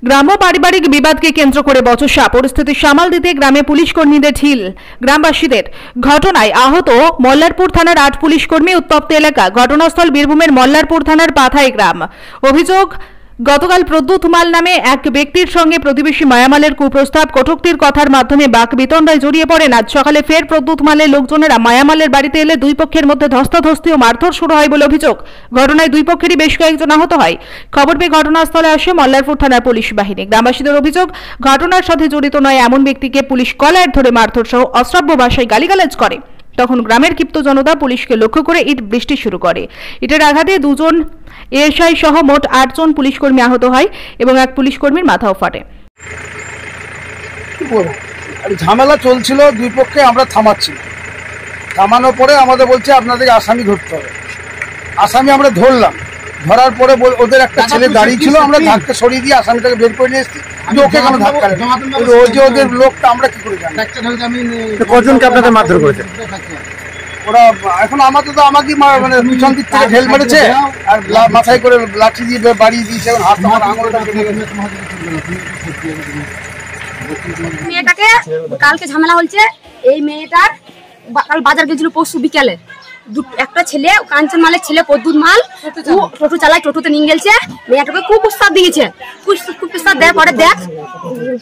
গ্রাম্য পারিবারিক বিবাদকে কেন্দ্র করে বচসা, পরিস্থিতি সামাল দিতে গ্রামে পুলিশ কর্মীদের ঢিল গ্রামবাসীদের। ঘটনায় আহত মল্লারপুর থানার 8 পুলিশ কর্মী। উত্তপ্ত এলাকা। ঘটনাস্থল বীরভূমের মল্লারপুর থানার পাথাই গ্রাম। অভিযোগ, গতকাল প্রদ্যুৎ মাল নামে এক ব্যক্তির সঙ্গে প্রতিবেশী মায়ামালের কুপ্রস্তাব, কটূক্তির কথার মাধ্যমে বাকবিতণ্ডায় জড়িয়ে পড়েন। আজ সকালে ফের প্রদ্যুৎ মালের লোকজনেরা মায়ামালের বাড়িতে এলে দুই পক্ষের মধ্যে ধস্তাধস্তি ও মারধর শুরু হয় বলে অভিযোগ। ঘটনায় দুই পক্ষেরই বেশ কয়েকজন আহত হয়। খবর পেয়ে ঘটনাস্থলে আসে মল্লারপুর থানার পুলিশ বাহিনী। গ্রামবাসীদের অভিযোগ, ঘটনার সাথে জড়িত নয় এমন ব্যক্তিকে পুলিশ কলার ধরে মারধর সহ অশ্রাব্য ভাষায় গালিগালাজ করে। তখন গ্রামের ক্ষিপ্ত জনতা পুলিশকে লক্ষ্য করে ইট বৃষ্টি শুরু করে। ইটের আঘাতে দুজন এএসআই সহ মোট 8 জন পুলিশ কর্মী আহত হয় এবং এক পুলিশ কর্মীর মাথাও ফাটে। ঝামেলা চলছিল, দুই পক্ষে আমরা থামাচ্ছি। থামানোর পরে আমাদের বলছে আপনাদের আসামি ধরতে হবে। আসামি আমরা ধরলাম। ধরার পরে ওদের একটা ছেলে দাঁড়িয়ে ছিল, আমরা ধাক্কা সরিয়ে দিয়ে আসামিটাকে বের করে নিয়ে এসেছি। ওকে কেন ধাক্কা ওই যে ওদের লোকটা আমরা কি করে জানি? কজনকে আপনাদের মারধর করেছে? ওরা এখন আমাদের তো আমাকে মানে পিছন দিক থেকে ঢেল মেরেছে আর মাথায় করে লাঠি দিয়ে বাড়িয়ে দিয়েছে। হাত আমার আঙুলটা মেয়েটাকে কালকে ঝামেলা হচ্ছে। এই মেয়েটার কাল বাজার গেছিল পরশু বিকেলে। একটা ছেলে কাঞ্চন মালের ছেলে প্রদ্যুৎ মাল টোটো চালায়, টোটোতে নিয়ে গেছে। মেয়েটাকে খুব প্রস্তাব দিয়েছে। খুব প্রস্তাব দেওয়ার পরে দেখ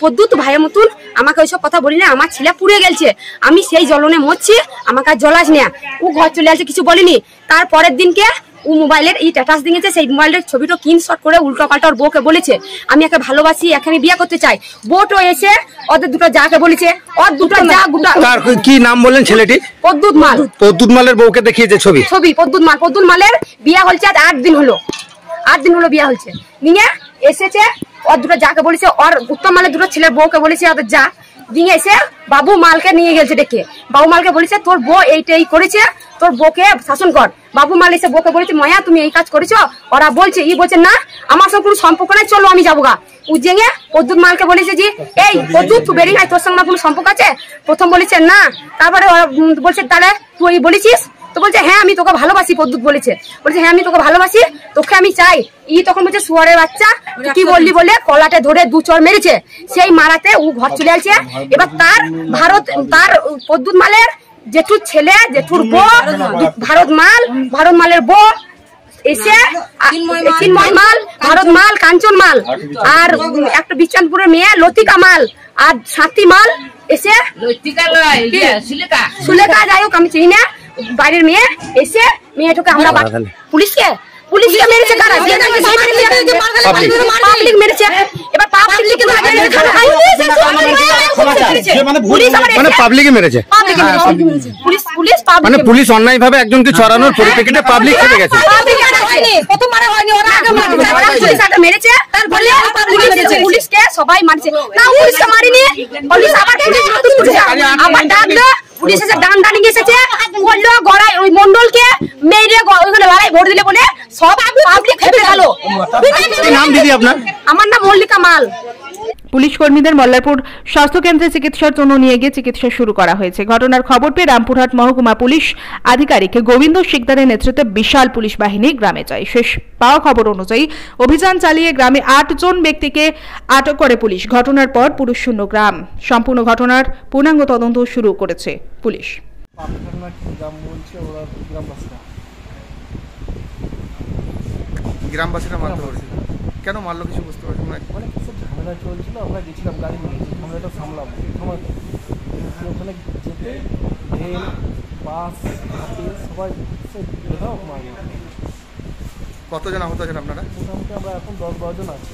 প্রদ্যুৎ ভাইয়ের মতন আমাকে ওইসব কথা বলি না, আমার ছেলে পুড়ে গেছে, আমি সেই জ্বলনে মরছি, আমাকে আর জ্বলাস না। ও ঘর চলে আসছে, কিছু বলিনি। তারপরের দিনকে ও মোবাইলের এই স্ট্যাটাস দিয়েছে, সেই মোবাইলের ছবিটা স্ক্রিনশট করে উল্টো পাল্টা ওর বউকে বলেছে আমি একে ভালোবাসি, একে আমি বিয়ে করতে চাই। বউটো এসে ওদের দুটো যাকে বলেছে, ওর দুটো যা গোটা। কি নাম বললেন ছেলেটি? প্রদ্যুৎ মাল। প্রদ্যুৎ মালের বউকে দেখিয়েছে ছবি? প্রদ্যুৎ মাল। প্রদ্যুৎ মালের বিয়ে হচ্ছে আজ 8 দিন হলো। 8 দিন হলো বিয়ে হচ্ছে। নিয়ে এসেছে ওর দুটো যাকে বলেছে, ওর উত্তম মালের দুটো ছেলের বউকে বলেছে ওদের যা। নিয়ে এসে বাবু মালকে নিয়ে গেছে ডেকে। বাবু মালকে বলেছে তোর বউ এইটাই করেছে, তোর বউকে শাসন কর। বাবু মাল এসে বউকে বলেছে ময়া তুমি এই কাজ করেছো? ওরা বলছে বলছে না আমার সঙ্গে কোনো সম্পর্ক নাই, চলো আমি যাবো গা। ও জেঙে প্রদ্যুৎ মালকে বলেছে যে এই প্রদ্যুৎ তুই বেরিয়ে নাই, তোর সঙ্গে কোনো সম্পর্ক আছে? প্রথম বলেছে না, তারপরে বলছে তাহলে তুই বলেছিস? তো বলছে হ্যাঁ আমি তোকে ভালোবাসি। প্রদ্যুৎ বলেছে হ্যাঁ আমি তোকে ভালোবাসি, তোকে আমি চাই। তখন বলছে শুয়ারের বাচ্চা কি বললি বলে কলাটে ধরে 2 চড় মেরেছে। সেই মারাতে ও ঘর চলে আসছে। এবার তার প্রদ্যুৎ মালের জেঠুর ছেলে, জেঠুর বউ, ভারত মালের বউ এসে চিন্ময় মাল, ভারত মাল, কাঞ্চন মাল আর একটা বিচানপুরের মেয়ে লতিকা মাল আর সাথী মাল এসে সুলেখা, যাই হোক আমি চিনি না, বাইরের মেয়ে এসে মেয়েটাকে আমরা পুলিশকে মেরেছে। কারা পাবলিক মেরেছে। এবার পাবলিকে মেরেছে। মানে পুলিশ অন্যায় ভাবে একজনকে ছড়ানোর পরিপ্রেক্ষিতে পাবলিক খেপে গেছে। পুলিশকে সবাই মারছে না, পুলিশকে মারিনি। পুলিশ আবার ডাকলো, পুলিশ এসে ডান্ডা নিয়ে এসেছে, বললো গড়াই ওই মন্ডলকে মেরে ওইখানে লড়াই ভোট দিলে বলে সব পাবলিক খেপে গেল। নাম দিদি আপনার? আমার নাম মল্লিকা মাল। পুলিশ কর্মীদের মল্লারপুর স্বাস্থ্য কেন্দ্রে চিকিৎসার জন্য নিয়ে গিয়ে চিকিৎসা শুরু করা হয়েছে। ঘটনার খবর পেয়ে রামপুরহাট মহকুমা পুলিশ আধিকারিক গোবিন্দ শিকদারের নেতৃত্বে বিশাল পুলিশ বাহিনী গ্রামে যায়। শেষ পাওয়া খবর অনুযায়ী অভিযান চালিয়ে গ্রামে 8 জন ব্যক্তিকে আটক করে পুলিশ। ঘটনার পর পুরুষশূন্য গ্রাম। সম্পূর্ণ ঘটনার পূর্ণাঙ্গ তদন্ত শুরু করেছে পুলিশ। গ্রামবাসীরা মারতে পারে কেন মারলো কিছু বুঝতে পারছি না। মানে কিছু ঝামেলা চলছিল, আমরা গেছিলাম গাড়ি নিয়ে, ঝামেলাটা সামলাম। ওখানে যেতে ঢেল বাস হাতে সবাই কতজন আহত আছেন আপনারা? মোটামুটি আমরা এখন 10-12 জন আছি।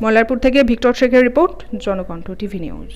মল্লারপুর থেকে ভিক্টর শেখের রিপোর্ট, জনকণ্ঠ টিভি নিউজ।